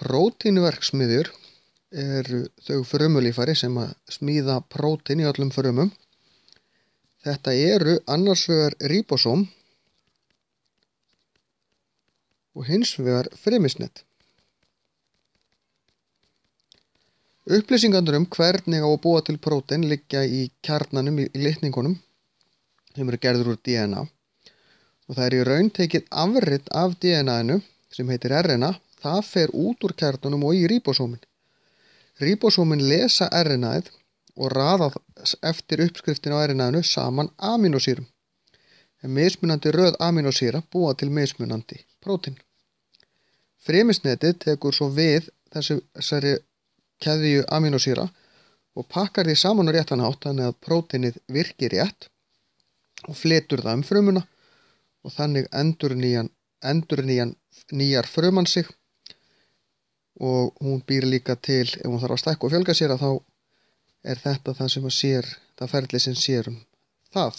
Prótínverksmiðjur eru þau frumulíffæri sem að smíða prótín í öllum frumum. Þetta eru annars vegar ríbósóm og hins vegar frymishnet. Upplýsingarnar hvernig á að búa til prótín liggja í kjarnanum í litningunum sem eru gerður úr DNA og það er í raun tekið afrit af DNA-inu sem heitir RNA. Það fer út úr kjarnanum og í ríbósómin. Ríbósómin lesa RNA-ið og raða eftir uppskriftin á RNA-inu saman amínósýrum. En mismunandi röð amínósýra búa til mismunandi prótín. Frymishnettið tekur svo við þessari keðju amínósýra og pakkar því saman á réttan hátt þannig að prótínið virkir rétt og flytur það frumuna og þannig endurnýjar fruman sig og hún býr líka til, ef hún þarf að stækka og fjölga sér, þá er þetta það sem það ferli sem sér það.